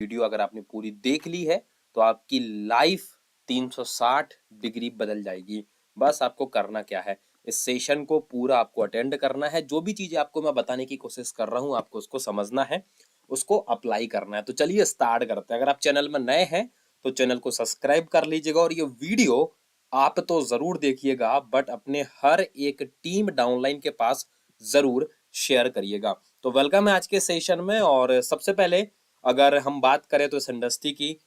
Video अगर आपने पूरी देख ली है तो आपकी लाइफ 360 डिग्री बदल जाएगी। बस आपको करना क्या है, इस सेशन को पूरा आपको अटेंड करना है। जो भी चीजें आपको मैं बताने की कोशिश कर रहा हूँ आपको उसको समझना है, उसको अप्लाई करना है। तो चलिए स्टार्ट करते हैं। अगर आप चैनल में नए हैं तो चैनल को सब्सक्राइब कर लीजिएगा और ये वीडियो आप तो जरूर देखिएगा बट अपने हर एक टीम डाउनलाइन के पास जरूर शेयर करिएगा। तो वेलकम है आज के सेशन में। और सबसे पहले अगर हम बात करें तो इस इंडस्ट्री की,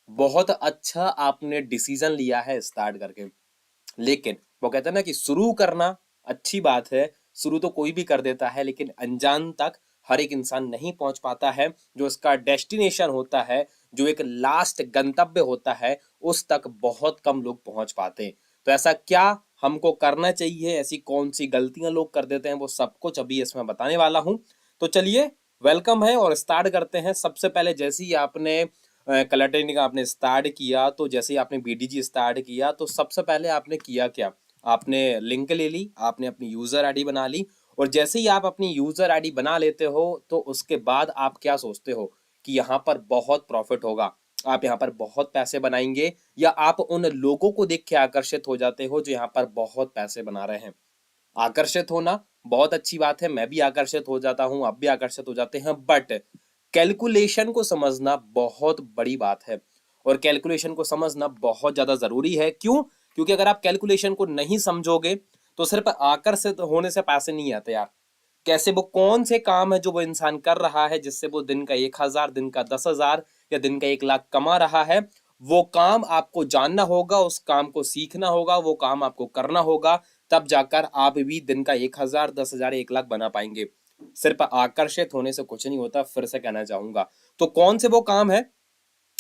बहुत अच्छा आपने डिसीजन लिया है स्टार्ट करके। लेकिन वो कहते हैं ना कि शुरू करना अच्छी बात है, शुरू तो कोई भी कर देता है, लेकिन अनजान तक हर एक इंसान नहीं पहुंच पाता है। जो इसका डेस्टिनेशन होता है, जो एक लास्ट गंतव्य होता है, उस तक बहुत कम लोग पहुंच पाते हैं। तो ऐसा क्या हमको करना चाहिए, ऐसी कौन सी गलतियां लोग कर देते हैं, वो सब कुछ अभी इसमें बताने वाला हूं। तो चलिए वेलकम है और स्टार्ट करते हैं। सबसे पहले जैसे ही आपने कलर ट्रेनिंग आपने स्टार्ट किया, तो जैसे ही आपने बीडीजी स्टार्ट किया तो सबसे पहले आपने किया क्या, आपने लिंक ले ली, आपने अपनी यूजर आईडी बना ली। और जैसे ही आप अपनी यूजर आईडी बना लेते हो तो उसके बाद आप क्या सोचते हो कि यहाँ पर बहुत प्रॉफिट होगा, आप यहाँ पर बहुत पैसे बनाएंगे, या आप उन लोगों को देख के आकर्षित हो जाते हो जो यहाँ पर बहुत पैसे बना रहे हैं। आकर्षित होना बहुत अच्छी बात है, मैं भी आकर्षित हो जाता हूं, आप भी आकर्षित हो जाते हैं, बट कैलकुलेशन को समझना बहुत बड़ी बात है। और कैलकुलेशन को समझना बहुत ज्यादा जरूरी है। क्यों? क्योंकि अगर आप कैलकुलेशन को नहीं समझोगे तो सिर्फ आकर्षित होने से पैसे नहीं आते यार। कैसे, वो कौन से काम है जो वो इंसान कर रहा है जिससे वो दिन का 1,000, दिन का 10,000 या दिन का 1 लाख कमा रहा है, वो काम आपको जानना होगा, उस काम को सीखना होगा, वो काम आपको करना होगा। तब जाकर आप भी दिन का 1,000, 10,000, 1 लाख बना पाएंगे। सिर्फ आकर्षित होने से कुछ नहीं होता, फिर से कहना चाहूंगा। तो कौन से वो काम है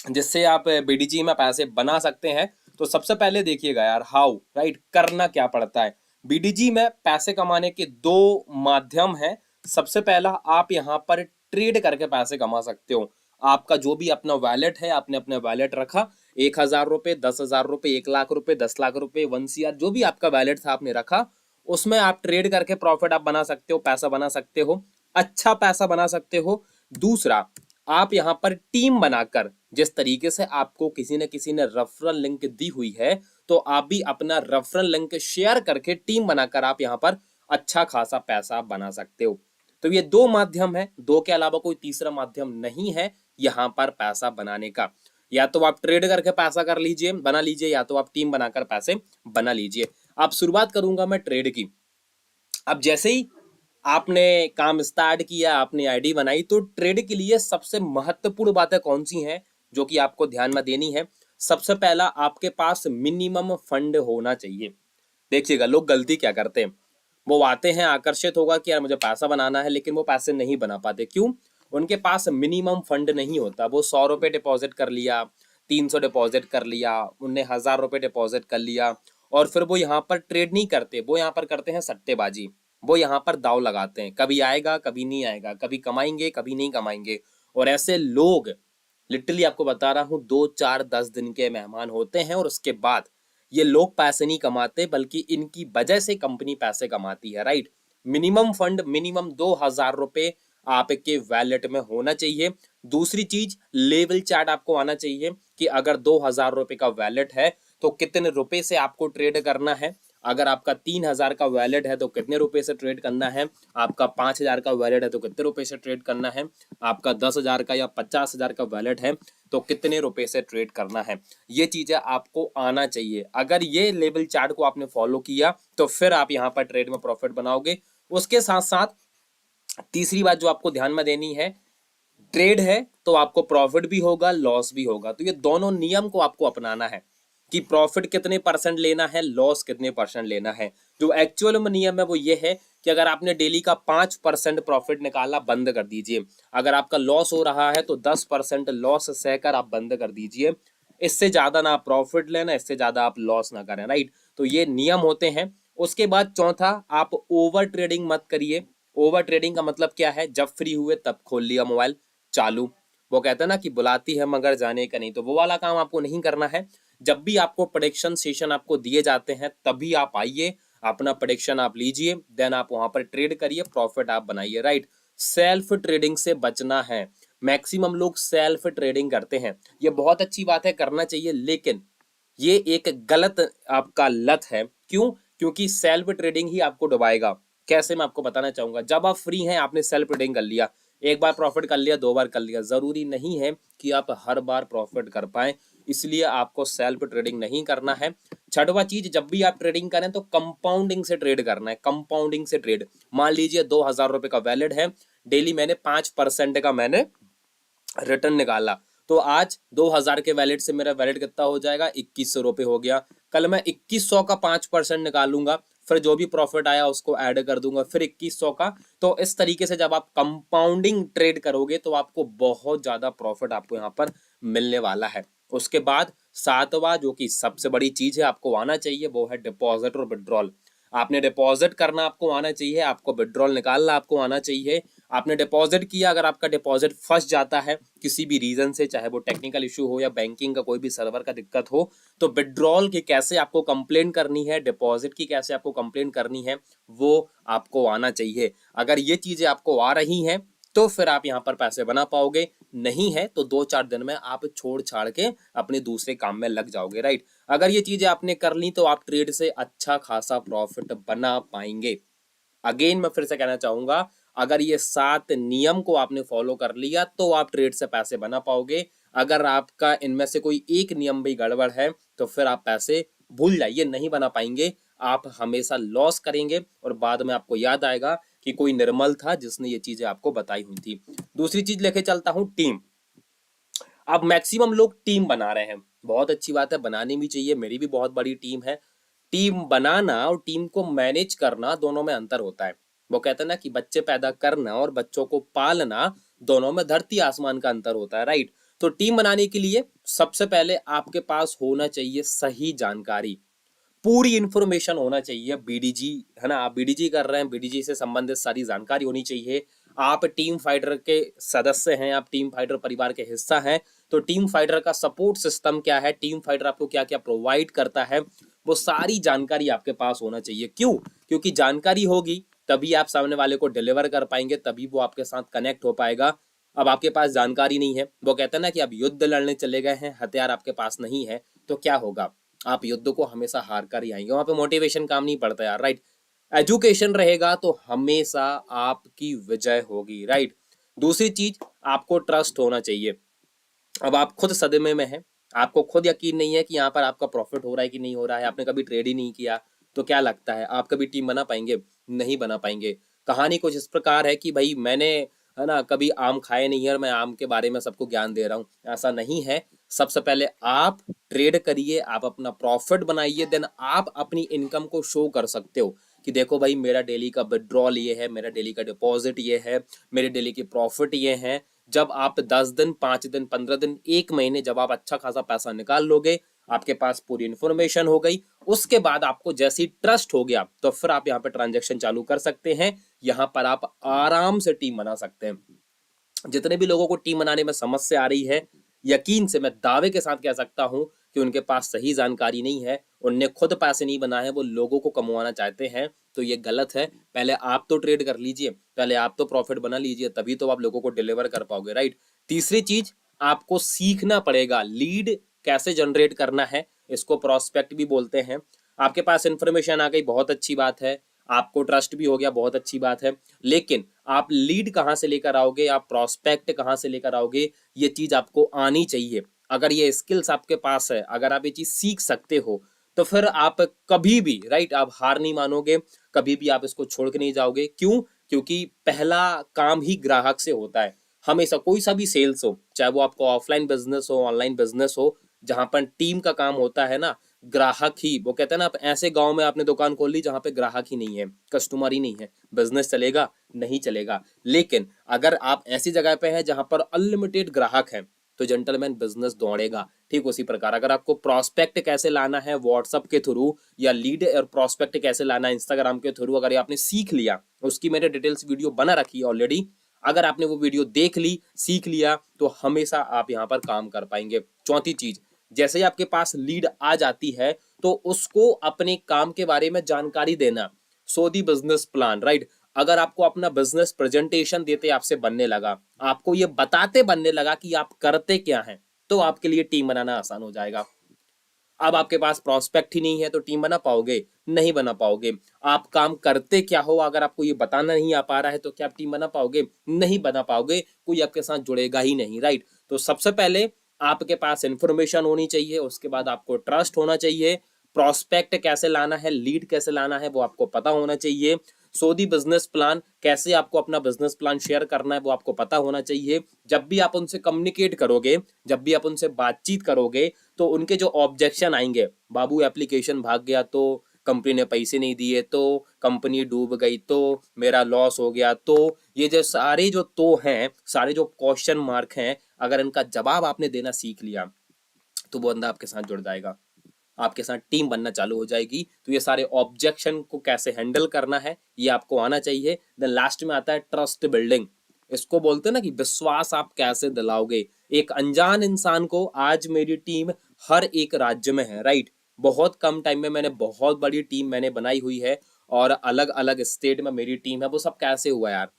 जिससे आप बीडीजी में पैसे बना सकते हैं? तो सबसे पहले देखिएगा यार, हाउ, राइट, करना क्या पड़ता है। बीडीजी में पैसे कमाने के दो माध्यम हैं। सबसे पहला, आप यहाँ पर ट्रेड करके पैसे कमा सकते हो। आपका जो भी अपना वैलेट है, आपने अपने वैलेट रखा, 1,000 रुपए, 10,000 रुपए, 1 लाख रुपए, 10 लाख रुपए, 1 CR, जो भी आपका वैलेट था आपने रखा, उसमें आप ट्रेड करके प्रॉफिट आप बना सकते हो, पैसा बना सकते हो, अच्छा पैसा बना सकते हो। दूसरा, आप यहाँ पर टीम बनाकर, जिस तरीके से आपको किसी ने रेफरल लिंक दी हुई है, तो आप भी अपना रेफरल लिंक शेयर करके टीम बनाकर आप यहाँ पर अच्छा खासा पैसा बना सकते हो। तो ये दो माध्यम है, दो के अलावा कोई तीसरा माध्यम नहीं है यहाँ पर पैसा बनाने का। या तो आप ट्रेड करके पैसा कर लीजिए, बना लीजिए, या तो आप टीम बनाकर पैसे बना लीजिए। अब शुरुआत करूंगा मैं ट्रेड की। अब जैसे ही आपने काम स्टार्ट किया, आपने आईडी बनाई, तो ट्रेड के लिए सबसे महत्वपूर्ण बातें कौन सी हैं जो कि आपको ध्यान में देनी है? सबसे पहला, आपके पास मिनिमम फंड होना चाहिए। देखिएगा लोग गलती क्या करते हैं, वो आते हैं, आकर्षित होगा कि यार मुझे पैसा बनाना है, लेकिन वो पैसे नहीं बना पाते। क्यों? उनके पास मिनिमम फंड नहीं होता। वो 100 रुपये डिपॉजिट कर लिया, 300 डिपॉजिट कर लिया, उनने 1,000 रुपये डिपॉजिट कर लिया, और फिर वो यहाँ पर ट्रेड नहीं करते, वो यहाँ पर करते हैं सट्टेबाजी। वो यहाँ पर दाव लगाते हैं, कभी आएगा कभी नहीं आएगा, कभी कमाएंगे कभी नहीं कमाएंगे। और ऐसे लोग, लिटरली आपको बता रहा हूँ, 2, 4, 10 दिन के मेहमान होते हैं, और उसके बाद ये लोग पैसे नहीं कमाते, बल्कि इनकी वजह से कंपनी पैसे कमाती है, राइट। मिनिमम फंड, मिनिमम 2,000 रुपए आपके वैलेट में होना चाहिए। दूसरी चीज, लेवल चार्ट आपको आना चाहिए कि अगर 2,000 रुपए का वैलेट है तो कितने रुपए से आपको ट्रेड करना है। अगर आपका 3,000 का वैलेट है तो कितने रुपए से ट्रेड करना है, आपका 5,000 का वैलेट है तो कितने रुपए से ट्रेड करना है, आपका 10,000 का या 50,000 का वैलेट है तो कितने रुपए से ट्रेड करना है। ये चीजें आपको आना चाहिए। अगर ये लेवल चार्ट को आपने फॉलो किया तो फिर आप यहाँ पर ट्रेड में प्रॉफिट बनाओगे। उसके साथ साथ तीसरी बात जो आपको ध्यान में देनी है, ट्रेड है तो आपको प्रॉफिट भी होगा, लॉस भी होगा। तो ये दोनों नियम को आपको अपनाना है कि प्रॉफिट कितने परसेंट लेना है, लॉस कितने परसेंट लेना है। जो एक्चुअल में नियम है वो ये है कि अगर आपने डेली का 5% प्रॉफिट निकाला, बंद कर दीजिए। अगर आपका लॉस हो रहा है तो 10% लॉस सहकर आप बंद कर दीजिए। इससे ज्यादा ना आप प्रॉफिट लेना, इससे ज्यादा आप लॉस ना करें, राइट। तो ये नियम होते हैं। उसके बाद चौथा, आप ओवर ट्रेडिंग मत करिए। ओवर ट्रेडिंग का मतलब क्या है? जब फ्री हुए तब खोल लिया मोबाइल, चालू। वो कहता है ना कि बुलाती है मगर जाने का नहीं, तो वो वाला काम आपको नहीं करना है। जब भी आपको प्रेडिक्शन सेशन आपको दिए जाते हैं तभी आप आइए, अपना प्रेडिक्शन आप लीजिए, देन आप वहां पर ट्रेड करिए, प्रॉफिट आप बनाइए, राइट। सेल्फ ट्रेडिंग से बचना है। मैक्सिमम लोग सेल्फ ट्रेडिंग करते हैं। ये बहुत अच्छी बात है, करना चाहिए, लेकिन ये एक गलत आपका लत है। क्यों? क्योंकि सेल्फ ट्रेडिंग ही आपको डुबाएगा। कैसे, मैं आपको बताना चाहूंगा। जब आप फ्री हैं, आपने सेल्फ ट्रेडिंग कर लिया, एक बार प्रॉफिट कर लिया, दो बार कर लिया, जरूरी नहीं है कि आप हर बार प्रॉफिट कर पाए, इसलिए आपको सेल्फ ट्रेडिंग नहीं करना है। छठवां चीज, जब भी आप ट्रेडिंग करें तो कंपाउंडिंग से ट्रेड करना है। कंपाउंडिंग से ट्रेड, मान लीजिए 2000 रुपए का वैलिड है, डेली मैंने 5% का मैंने रिटर्न निकाला, तो आज 2000 के वैलेट से मेरा वैलेट कितना हो जाएगा, 2100 रुपये हो गया। कल मैं 2100 का 5% निकालूंगा, फिर जो भी प्रॉफिट आया उसको ऐड कर दूंगा, फिर 2100 का। तो इस तरीके से जब आप कंपाउंडिंग ट्रेड करोगे तो आपको बहुत ज्यादा प्रॉफिट आपको यहाँ पर मिलने वाला है। उसके बाद सातवां, जो कि सबसे बड़ी चीज है, आपको आना चाहिए, वो है डिपॉजिट और विड्रॉल। आपने डिपॉजिट करना आपको आना चाहिए, आपको विड्रॉल निकालना आपको आना चाहिए। आपने डिपॉजिट किया, अगर आपका डिपॉजिट फंस जाता है किसी भी रीजन से, चाहे वो टेक्निकल इशू हो या बैंकिंग का कोई भी सर्वर का दिक्कत हो, तो विड्रॉल की कैसे आपको कंप्लेंट करनी है, डिपॉजिट की कैसे आपको कंप्लेंट करनी है, वो आपको आना चाहिए। अगर ये चीजें आपको आ रही हैं तो फिर आप यहाँ पर पैसे बना पाओगे, नहीं है तो 2-4 दिन में आप छोड़ छाड़ के अपने दूसरे काम में लग जाओगे, राइट। अगर ये चीजें आपने कर ली तो आप ट्रेड से अच्छा खासा प्रॉफिट बना पाएंगे। अगेन मैं फिर से कहना चाहूंगा, अगर ये 7 नियम को आपने फॉलो कर लिया तो आप ट्रेड से पैसे बना पाओगे। अगर आपका इनमें से कोई एक नियम भी गड़बड़ है तो फिर आप पैसे भूल जाइए, नहीं बना पाएंगे, आप हमेशा लॉस करेंगे और बाद में आपको याद आएगा कि कोई निर्मल था जिसने ये चीजें आपको बताई हुई थी। दूसरी चीज लेके चलता हूं, टीम। अब मैक्सिमम लोग टीम बना रहे हैं, बहुत अच्छी बात है, बनानी भी चाहिए, मेरी भी बहुत बड़ी टीम है। टीम बनाना और टीम को मैनेज करना, दोनों में अंतर होता है। वो कहते हैं ना कि बच्चे पैदा करना और बच्चों को पालना, दोनों में धरती आसमान का अंतर होता है, राइट। तो टीम बनाने के लिए सबसे पहले आपके पास होना चाहिए सही जानकारी, पूरी इंफॉर्मेशन होना चाहिए। बीडीजी है ना, आप बीडीजी कर रहे हैं, बीडीजी से संबंधित सारी जानकारी होनी चाहिए। आप टीम फाइटर के सदस्य हैं, आप टीम फाइटर परिवार के हिस्सा हैं, तो टीम फाइटर का सपोर्ट सिस्टम क्या है, टीम फाइटर आपको क्या क्या प्रोवाइड करता है, वो सारी जानकारी आपके पास होना चाहिए। क्यों? क्योंकि जानकारी होगी तभी आप सामने वाले को डिलीवर कर पाएंगे, तभी वो आपके साथ कनेक्ट हो पाएगा। अब आपके पास जानकारी नहीं है, वो कहते हैं ना कि आप युद्ध लड़ने चले गए हैं, हथियार आपके पास नहीं है, तो क्या होगा, आप युद्ध को हमेशा हार कर ही आएंगे। वहां पे मोटिवेशन काम नहीं पड़ता यार, राइट। एजुकेशन रहेगा तो हमेशा आपकी विजय होगी, राइट। दूसरी चीज, आपको ट्रस्ट होना चाहिए। अब आप खुद सदमे में हैं, आपको खुद यकीन नहीं है कि यहाँ पर आपका प्रॉफिट हो रहा है कि नहीं हो रहा है, आपने कभी ट्रेड ही नहीं किया, तो क्या लगता है आप कभी टीम बना पाएंगे? नहीं बना पाएंगे। कहानी कुछ इस प्रकार है कि भाई मैंने, है ना, कभी आम खाए नहीं है और मैं आम के बारे में सबको ज्ञान दे रहा हूँ, ऐसा नहीं है। सबसे पहले आप ट्रेड करिए, आप अपना प्रॉफिट बनाइए, देन आप अपनी इनकम को शो कर सकते हो कि देखो भाई मेरा डेली का विड्रॉल ये है, मेरा डेली का डिपॉजिट ये है, मेरे डेली की प्रॉफिट ये है। जब आप 10 दिन, 5 दिन, 15 दिन, 1 महीने जब आप अच्छा खासा पैसा निकाल लोगे, आपके पास पूरी इंफॉर्मेशन हो गई, उसके बाद आपको जैसी ट्रस्ट हो गया तो फिर आप यहाँ पे ट्रांजेक्शन चालू कर सकते हैं। यहाँ पर आप आराम से टीम बना सकते हैं। जितने भी लोगों को टीम बनाने में समस्या आ रही है, यकीन से मैं दावे के साथ कह सकता हूं कि उनके पास सही जानकारी नहीं है, उनने खुद पैसे नहीं बनाए हैं, वो लोगों को कमवाना चाहते हैं, तो ये गलत है। पहले आप तो ट्रेड कर लीजिए, पहले आप तो प्रॉफिट बना लीजिए, तभी तो आप लोगों को डिलीवर कर पाओगे, राइट। तीसरी चीज, आपको सीखना पड़ेगा लीड कैसे जनरेट करना है, इसको प्रोस्पेक्ट भी बोलते हैं। आपके पास इंफॉर्मेशन आ गई, बहुत अच्छी बात है, आपको ट्रस्ट भी हो गया, बहुत अच्छी बात है, लेकिन आप लीड कहाँ से लेकर आओगे, आप प्रोस्पेक्ट कहाँ से लेकर आओगे, ये चीज आपको आनी चाहिए। अगर ये स्किल्स आपके पास है, अगर आप ये चीज सीख सकते हो, तो फिर आप कभी भी, राइट, आप हार नहीं मानोगे, कभी भी आप इसको छोड़ के नहीं जाओगे। क्यों? क्योंकि पहला काम ही ग्राहक से होता है। हमेशा कोई सा भी सेल्स हो, चाहे वो आपको ऑफलाइन बिजनेस हो, ऑनलाइन बिजनेस हो, जहां पर टीम का काम होता है ना, ग्राहक ही, वो कहते हैं ना, आप ऐसे गांव में आपने दुकान खोल ली जहां पे ग्राहक ही नहीं है, कस्टमर ही नहीं है, बिजनेस चलेगा? नहीं चलेगा। लेकिन अगर आप ऐसी जगह पे हैं जहां पर अनलिमिटेड ग्राहक हैं, तो जेंटलमैन बिजनेस दौड़ेगा। ठीक उसी प्रकार अगर आपको प्रोस्पेक्ट कैसे लाना है व्हाट्सएप के थ्रू, या लीड और प्रोस्पेक्ट कैसे लाना है इंस्टाग्राम के थ्रू, अगर ये आपने सीख लिया, उसकी मैंने डिटेल्स वीडियो बना रखी है ऑलरेडी, अगर आपने वो वीडियो देख ली, सीख लिया, तो हमेशा आप यहाँ पर काम कर पाएंगे। चौथी चीज, जैसे ही आपके पास लीड आ जाती है तो उसको अपने काम के बारे में जानकारी देना। सो दी बिजनेस प्लान, राइट। अगर आपको अपना बिजनेस प्रेजेंटेशन देते आपसे बनने लगा, आपको ये बताते बनने लगा कि आप करते क्या हैं, तो आपके लिए टीम बनाना आसान हो जाएगा। अब आपके पास प्रोस्पेक्ट ही नहीं है तो टीम बना पाओगे? नहीं बना पाओगे। आप काम करते क्या हो, अगर आपको ये बताना नहीं आ पा रहा है तो क्या आप टीम बना पाओगे? नहीं बना पाओगे, कोई आपके साथ जुड़ेगा ही नहीं, राइट? तो सबसे पहले आपके पास इंफॉर्मेशन होनी चाहिए, उसके बाद आपको ट्रस्ट होना चाहिए, प्रोस्पेक्ट कैसे लाना है, लीड कैसे लाना है वो आपको पता होना चाहिए, सोदी बिजनेस प्लान कैसे आपको अपना बिजनेस प्लान शेयर करना है वो आपको पता होना चाहिए। जब भी आप उनसे कम्युनिकेट करोगे, जब भी आप उनसे बातचीत करोगे, तो उनके जो ऑब्जेक्शन आएंगे, बाबू एप्लीकेशन भाग गया तो, कंपनी ने पैसे नहीं दिए तो, कंपनी डूब गई तो, मेरा लॉस हो गया तो, ये जो सारे जो तो हैं, सारे जो क्वेश्चन मार्क हैं, अगर इनका जवाब आपने देना सीख लिया तो वो बंदा आपके साथ जुड़ जाएगा, आपके साथ टीम बनना चालू हो जाएगी। तो ये सारे ऑब्जेक्शन को कैसे हैंडल करना है ये आपको आना चाहिए। देन लास्ट में आता है ट्रस्ट बिल्डिंग। इसको बोलते हैं ना कि विश्वास आप कैसे दिलाओगे एक अनजान इंसान को। आज मेरी टीम हर एक राज्य में है, राइट? बहुत कम टाइम में मैंने बहुत बड़ी टीम मैंने बनाई हुई है और अलग अलग स्टेट में मेरी टीम है। वो सब कैसे हुआ यार?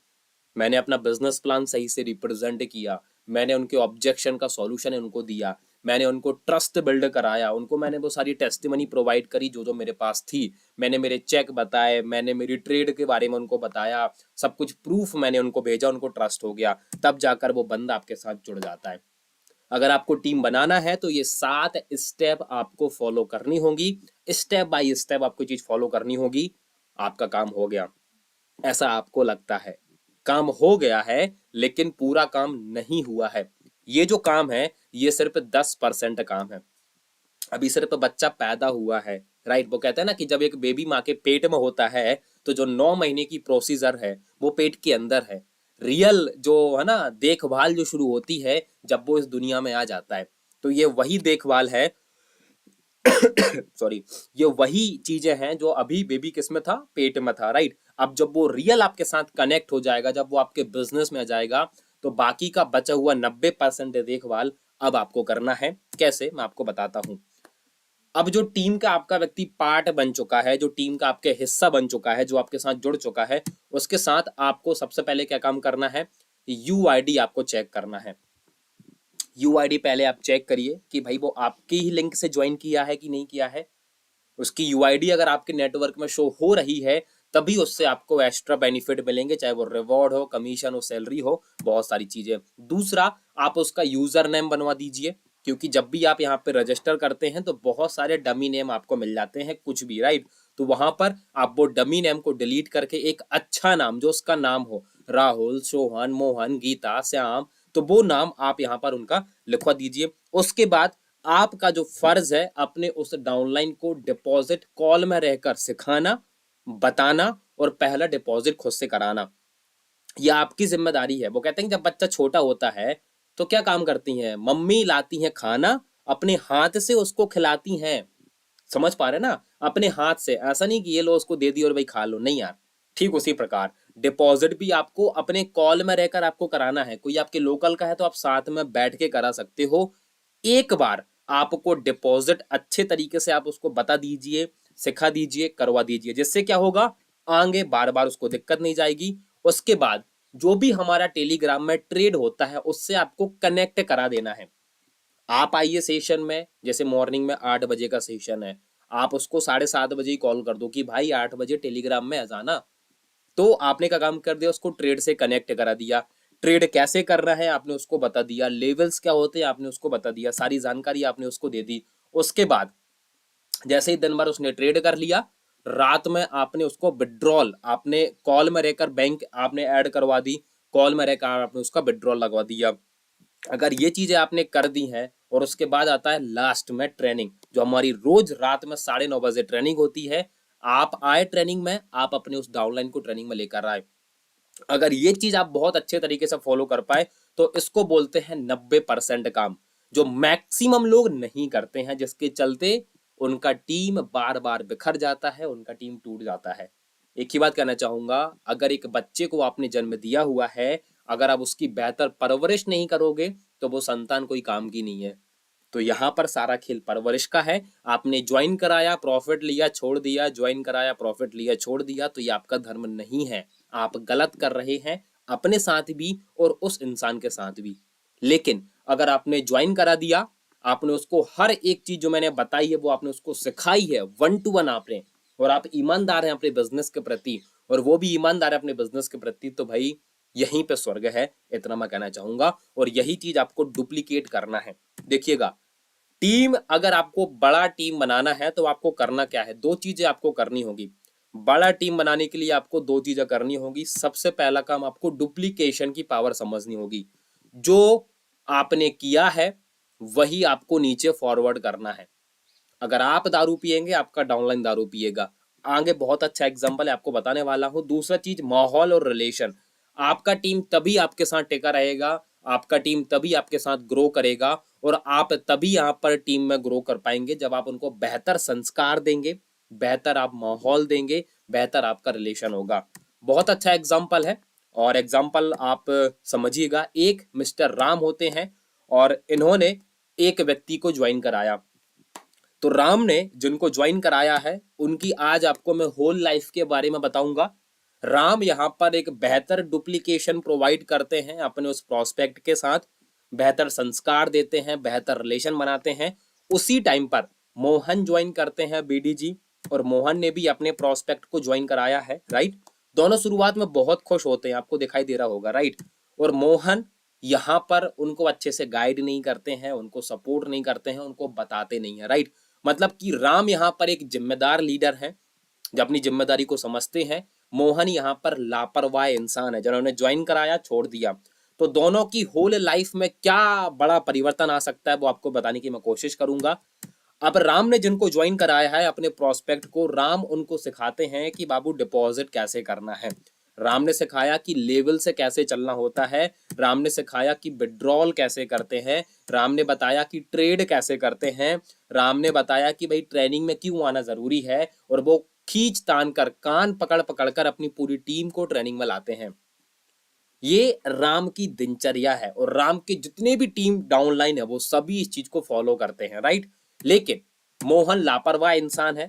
मैंने अपना बिजनेस प्लान सही से रिप्रेजेंट किया, मैंने उनके ऑब्जेक्शन का सॉल्यूशन उनको दिया, मैंने उनको ट्रस्ट बिल्ड कराया, उनको मैंने वो सारी टेस्टिमनी प्रोवाइड करी जो जो मेरे पास थी, मैंने मेरे चेक बताए, मैंने मेरी ट्रेड के बारे में उनको बताया, सब कुछ प्रूफ मैंने उनको भेजा, उनको ट्रस्ट हो गया, तब जाकर वो बंदा आपके साथ जुड़ जाता है। अगर आपको टीम बनाना है तो ये 7 स्टेप आपको फॉलो करनी होगी, स्टेप बाय स्टेप आपको चीज फॉलो करनी होगी, आपका काम हो गया। ऐसा आपको लगता है, काम हो गया है, लेकिन पूरा काम नहीं हुआ है। ये जो काम है ये सिर्फ 10% काम है। अभी सिर्फ बच्चा पैदा हुआ है, राइट? वो कहते हैं ना कि जब एक बेबी माँ के पेट में होता है तो जो 9 महीने की प्रोसीजर है वो पेट के अंदर है। रियल जो है ना देखभाल जो शुरू होती है जब वो इस दुनिया में आ जाता है। तो ये वही देखभाल है सॉरी, ये वही चीजें हैं जो अभी बेबी किस में था, पेट में था, राइट? अब जब वो रियल आपके साथ कनेक्ट हो जाएगा, जब वो आपके बिजनेस में आ जाएगा, तो बाकी का बचा हुआ 90% देखभाल अब आपको करना है। कैसे, मैं आपको बताता हूँ। अब जो टीम का आपका व्यक्ति पार्ट बन चुका है, जो टीम का आपके हिस्सा बन चुका है, जो आपके साथ जुड़ चुका है, उसके साथ आपको सबसे पहले क्या काम करना है? यूआईडी आपको चेक करना है। यूआईडी पहले आप चेक करिए कि भाई वो आपके ही लिंक से ज्वाइन किया है कि नहीं किया है। उसकी यूआईडी अगर आपके नेटवर्क में शो हो रही है तभी उससे आपको एक्स्ट्रा बेनिफिट मिलेंगे, चाहे वो रिवॉर्ड हो, कमीशन हो, सैलरी हो, बहुत सारी चीजें। दूसरा, आप उसका यूजर नेम बनवा दीजिए, क्योंकि जब भी आप यहाँ पे रजिस्टर करते हैं तो बहुत सारे डमी नेम आपको मिल जाते हैं, कुछ भी, राइट? तो वहां पर आप वो डमी नेम को डिलीट करके एक अच्छा नाम, जो उसका नाम हो, राहुल, सोहन, मोहन, गीता, श्याम, तो वो नाम आप यहाँ पर उनका लिखवा दीजिए। उसके बाद आपका जो फर्ज है अपने उस डाउनलाइन को डिपॉजिट कॉल में रहकर सिखाना, बताना और पहला डिपॉजिट खुद से कराना। यह आपकी जिम्मेदारी है। वो कहते हैं कि जब बच्चा छोटा होता है तो क्या काम करती हैं मम्मी? लाती हैं खाना, अपने हाथ से उसको खिलाती हैं। समझ पा रहे ना? अपने हाथ से, ऐसा नहीं कि ये लो उसको दे दी और भाई खा लो, नहीं यार। ठीक उसी प्रकार डिपॉजिट भी आपको अपने कॉल में रहकर आपको कराना है। कोई आपके लोकल का है तो आप साथ में बैठ के करा सकते हो। एक बार आपको डिपॉजिट अच्छे तरीके से आप उसको बता दीजिए, सिखा दीजिए, करवा दीजिए, जिससे क्या होगा, आगे बार बार उसको दिक्कत नहीं जाएगी। उसके बाद जो भी हमारा टेलीग्राम में ट्रेड होता है उससे आपको कनेक्ट करा देना है। आप आइए सेशन में, जैसे मॉर्निंग में 8 बजे का सेशन है, आप उसको 7:30 बजे ही कॉल कर दो कि भाई 8 बजे टेलीग्राम में आ जाना। तो आपने क्या काम कर दिया, उसको ट्रेड से कनेक्ट करा दिया। ट्रेड कैसे करना है आपने उसको बता दिया, लेवल्स क्या होते हैं आपने उसको बता दिया, सारी जानकारी आपने उसको दे दी। उसके बाद जैसे ही दिन भर उसने ट्रेड कर लिया, रात में आपने उसको विड्रॉल, आपने कॉल में रहकर बैंक आपने ऐड करवा दी, कॉल में रहकर आपने उसका विड्रॉल लगवा दिया। अगर ये चीजें आपने कर दी हैं, और उसके बाद आता है लास्ट में ट्रेनिंग, जो हमारी रोज रात में 9:30 बजे ट्रेनिंग होती है। आप आए ट्रेनिंग में, आप अपने उस डाउनलाइन को ट्रेनिंग में लेकर आए। अगर ये चीज आप बहुत अच्छे तरीके से फॉलो कर पाए तो इसको बोलते हैं 90% काम, जो मैक्सिमम लोग नहीं करते हैं, जिसके चलते उनका टीम बार बार बिखर जाता है, उनका टीम टूट जाता है। एक ही बात कहना चाहूंगा, अगर एक बच्चे को आपने जन्म दिया हुआ है, अगर आप उसकी बेहतर परवरिश नहीं करोगे तो वो संतान कोई काम की नहीं है। तो यहाँ पर सारा खेल परवरिश का है। आपने ज्वाइन कराया, प्रॉफिट लिया, छोड़ दिया, ज्वाइन कराया, प्रॉफिट लिया, छोड़ दिया, तो ये आपका धर्म नहीं है। आप गलत कर रहे हैं अपने साथ भी और उस इंसान के साथ भी। लेकिन अगर आपने ज्वाइन करा दिया, आपने उसको हर एक चीज जो मैंने बताई है वो आपने उसको सिखाई है 1 to 1 आपने, और आप ईमानदार हैं अपने बिजनेस के प्रति और वो भी ईमानदार है अपने बिजनेस के प्रति, तो भाई यहीं पे स्वर्ग है, इतना मैं कहना चाहूंगा। और यही चीज आपको डुप्लीकेट करना है। देखिएगा, टीम अगर आपको बड़ा टीम बनाना है तो आपको करना क्या है, दो चीजें आपको करनी होगी। बड़ा टीम बनाने के लिए आपको दो चीजें करनी होगी। सबसे पहला काम, आपको डुप्लीकेशन की पावर समझनी होगी। जो आपने किया है वही आपको नीचे फॉरवर्ड करना है। अगर आप दारू पिएंगे, आपका डाउनलाइन दारू पिएगा। आगे बहुत अच्छा एग्जांपल है, आपको बताने वाला हूं। दूसरा चीज, माहौल और रिलेशन। आपका टीम तभी आपके साथ टिका रहेगा, आपका टीम तभी आपके साथ ग्रो करेगा, और आप तभी यहाँ पर टीम में ग्रो कर पाएंगे जब आप उनको बेहतर संस्कार देंगे, बेहतर आप माहौल देंगे, बेहतर आपका रिलेशन होगा। बहुत अच्छा एग्जाम्पल है, और एग्जाम्पल आप समझिएगा। एक मिस्टर राम होते हैं और इन्होंने एक व्यक्ति को ज्वाइन कराया। तो राम ने जिनको ज्वाइन कराया है उनकी आज आपको मैं होल लाइफ के बारे में बताऊंगा। राम यहाँ पर एक बेहतर डुप्लीकेशन प्रोवाइड करते हैं अपने उस प्रोस्पेक्ट के साथ, बेहतर संस्कार देते हैं, बेहतर रिलेशन बनाते हैं। उसी टाइम पर मोहन ज्वाइन करते हैं बीडीजी, और मोहन ने भी अपने प्रोस्पेक्ट को ज्वाइन कराया है, राइट। दोनों शुरुआत में बहुत खुश होते हैं, आपको दिखाई दे रहा होगा, राइट। और मोहन यहाँ पर उनको अच्छे से गाइड नहीं करते हैं, उनको सपोर्ट नहीं करते हैं, उनको बताते नहीं है, राइट। मतलब कि राम यहाँ पर एक जिम्मेदार लीडर है जो अपनी जिम्मेदारी को समझते हैं। मोहन यहाँ पर लापरवाह इंसान है जिन्होंने ज्वाइन कराया छोड़ दिया। तो दोनों की होल लाइफ में क्या बड़ा परिवर्तन आ सकता है वो आपको बताने की मैं कोशिश करूंगा। अब राम ने जिनको ज्वाइन कराया है अपने प्रोस्पेक्ट को, राम उनको सिखाते हैं कि बाबू डिपॉजिट कैसे करना है। राम ने सिखाया कि लेवल से कैसे चलना होता है। राम ने सिखाया कि विड्रॉल कैसे करते हैं। राम ने बताया कि ट्रेड कैसे करते हैं। राम ने बताया कि भाई ट्रेनिंग में क्यों आना जरूरी है, और वो खींच तान कर, कान पकड़ पकड़ कर अपनी पूरी टीम को ट्रेनिंग में लाते हैं। ये राम की दिनचर्या है, और राम के जितने भी टीम डाउनलाइन है वो सभी इस चीज को फॉलो करते हैं, राइट। लेकिन मोहन लापरवाह इंसान है।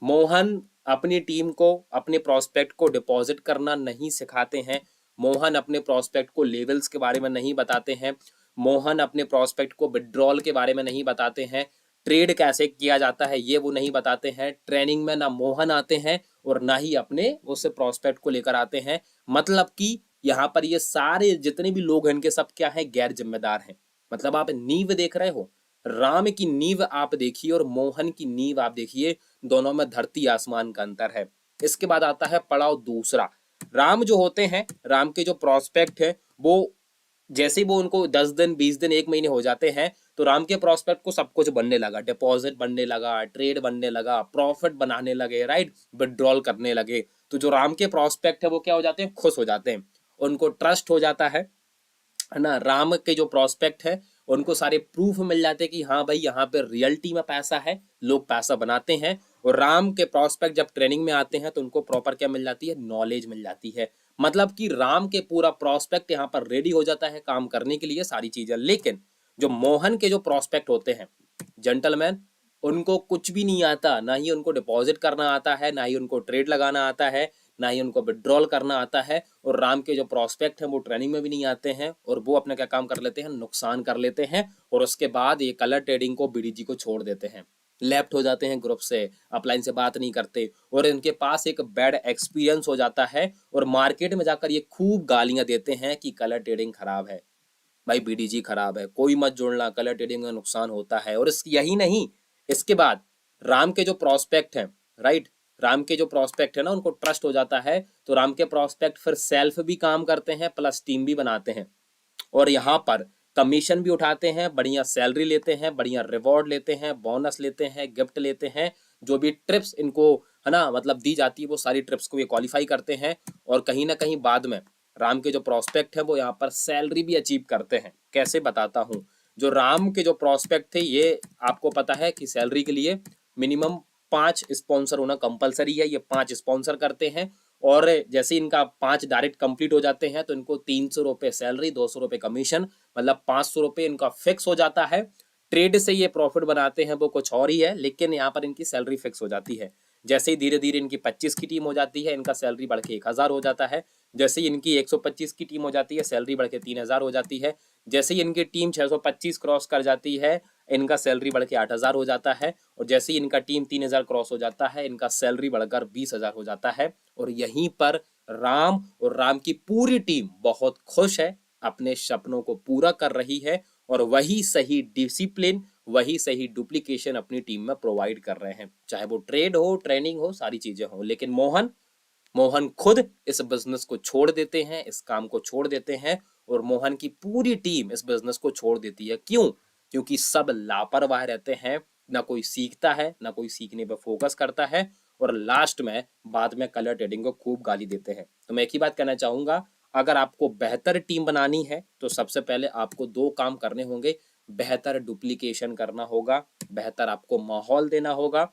मोहन अपनी टीम को, अपने प्रोस्पेक्ट को डिपॉजिट करना नहीं सिखाते हैं। मोहन अपने प्रोस्पेक्ट को लेवल्स के बारे में नहीं बताते हैं। मोहन अपने प्रोस्पेक्ट को विड्रॉल के बारे में नहीं बताते हैं। ट्रेड कैसे किया जाता है ये वो नहीं बताते हैं। ट्रेनिंग में ना मोहन आते हैं और ना ही अपने उस प्रोस्पेक्ट को लेकर आते हैं। मतलब कि यहाँ पर ये सारे जितने भी लोग हैं इनके सब क्या है, गैर जिम्मेदार हैं। मतलब आप नींव देख रहे हो, राम की नींव आप देखिए और मोहन की नींव आप देखिए, दोनों में धरती आसमान का अंतर है। इसके बाद आता है पड़ाव दूसरा। राम जो होते हैं, राम के जो प्रोस्पेक्ट है, वो जैसे ही वो उनको 10 दिन 20 दिन 1 महीने हो जाते हैं तो राम के प्रोस्पेक्ट को सब कुछ बनने लगा, डिपॉजिट बनने लगा, ट्रेड बनने लगा, प्रॉफिट बनाने लगे, राइट, विड्रॉल करने लगे। तो जो राम के प्रोस्पेक्ट है वो क्या हो जाते हैं, खुश हो जाते हैं, उनको ट्रस्ट हो जाता है ना। राम के जो प्रोस्पेक्ट है उनको सारे प्रूफ मिल जाते हैं कि हाँ भाई यहाँ पे रियलिटी में पैसा है, लोग पैसा बनाते हैं। और राम के प्रोस्पेक्ट जब ट्रेनिंग में आते हैं तो उनको प्रॉपर क्या मिल जाती है, नॉलेज मिल जाती है। मतलब कि राम के पूरा प्रोस्पेक्ट यहाँ पर रेडी हो जाता है काम करने के लिए सारी चीजें। लेकिन जो मोहन के जो प्रोस्पेक्ट होते हैं, जेंटलमैन, उनको कुछ भी नहीं आता, ना ही उनको डिपॉजिट करना आता है, ना ही उनको ट्रेड लगाना आता है, ना ही उनको विड्रॉल करना आता है। और राम के जो प्रोस्पेक्ट हैं वो ट्रेनिंग में भी नहीं आते हैं, और वो अपना क्या काम कर लेते हैं, नुकसान कर लेते हैं। और उसके बाद ये कलर ट्रेडिंग को, बीडीजी को छोड़ देते हैं, लेफ्ट हो जाते हैं ग्रुप से, अपलाइन से बात नहीं करते, और इनके पास एक बैड एक्सपीरियंस हो जाता है। और मार्केट में जाकर ये खूब गालियां देते हैं कि कलर ट्रेडिंग खराब है, भाई बीडीजी खराब है, कोई मत जोड़ना, कलर ट्रेडिंग में नुकसान होता है। और यही नहीं, इसके बाद राम के जो प्रोस्पेक्ट हैं, राइट, राम के जो प्रोस्पेक्ट है ना उनको ट्रस्ट हो जाता है। तो राम के प्रोस्पेक्ट फिर सेल्फ भी काम करते हैं प्लस टीम भी बनाते हैं, और यहाँ पर कमीशन भी उठाते हैं, बढ़िया सैलरी लेते हैं, बढ़िया रिवॉर्ड लेते हैं, बोनस लेते हैं, गिफ्ट लेते हैं। जो भी ट्रिप्स इनको है ना मतलब दी जाती है वो सारी ट्रिप्स को ये क्वालिफाई करते हैं। और कहीं ना कहीं बाद में राम के जो प्रोस्पेक्ट है वो यहाँ पर सैलरी भी अचीव करते हैं। कैसे बताता हूँ। जो राम के जो प्रोस्पेक्ट थे, ये आपको पता है कि सैलरी के लिए मिनिमम 5 स्पॉन्सर होना कंपलसरी है, ये 5 स्पॉन्सर करते हैं। और जैसे इनका 5 डायरेक्ट कंप्लीट हो जाते हैं तो इनको 300 रुपये सैलरी, 200 रुपये कमीशन, मतलब 500 रुपये इनका फिक्स हो जाता है। ट्रेड से ये प्रॉफिट बनाते हैं वो कुछ और ही है, लेकिन यहाँ पर इनकी सैलरी फिक्स हो जाती है। जैसे ही धीरे धीरे इनकी 25 की टीम हो जाती है, इनका सैलरी बढ़ के 1000 हो जाता है। जैसे ही इनकी 125 की टीम हो जाती है, सैलरी बढ़ के 3000 हो जाती है। जैसे ही इनकी टीम 625 क्रॉस कर जाती है, इनका सैलरी बढ़ के 8000 हो जाता है। और जैसे ही इनका टीम 3000 क्रॉस हो जाता है, इनका सैलरी बढ़कर 20000 हो जाता है। और यहीं पर राम और राम की पूरी टीम बहुत खुश है, अपने सपनों को पूरा कर रही है और वही सही डिसिप्लिन, वही सही डुप्लीकेशन अपनी टीम में प्रोवाइड कर रहे हैं। चाहे वो ट्रेड हो, ट्रेनिंग हो, सारी चीजें हो। लेकिन मोहन मोहन खुद इस बिजनेस को छोड़ देते हैं, इस काम को छोड़ देते हैं और मोहन की पूरी टीम इस बिजनेस को छोड़ देती है। क्यों? क्योंकि सब लापरवाह रहते हैं, ना कोई सीखता है, ना कोई सीखने पर फोकस करता है और लास्ट में बाद में कलर ट्रेडिंग को खूब गाली देते हैं। तो मैं एक ही बात कहना चाहूंगा, अगर आपको बेहतर टीम बनानी है तो सबसे पहले आपको दो काम करने होंगे। बेहतर डुप्लीकेशन करना होगा, बेहतर आपको माहौल देना होगा,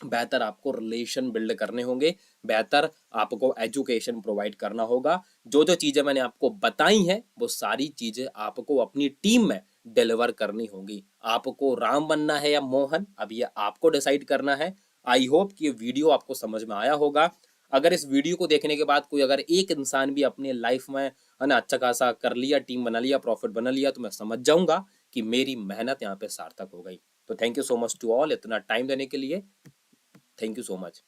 बेहतर आपको रिलेशन बिल्ड करने होंगे, बेहतर आपको एजुकेशन प्रोवाइड करना होगा। जो जो चीज़ें मैंने आपको बताई हैं वो सारी चीज़ें आपको अपनी टीम में डिलीवर करनी होंगी। आपको राम बनना है या मोहन, अब ये आपको डिसाइड करना है। आई होप कि ये वीडियो आपको समझ में आया होगा। अगर इस वीडियो को देखने के बाद कोई अगर एक इंसान भी अपने लाइफ में है ना अच्छा खासा कर लिया, टीम बना लिया, प्रॉफिट बना लिया, तो मैं समझ जाऊंगा कि मेरी मेहनत यहाँ पे सार्थक हो गई। तो thank you so much to all इतना टाइम देने के लिए। Thank you so much.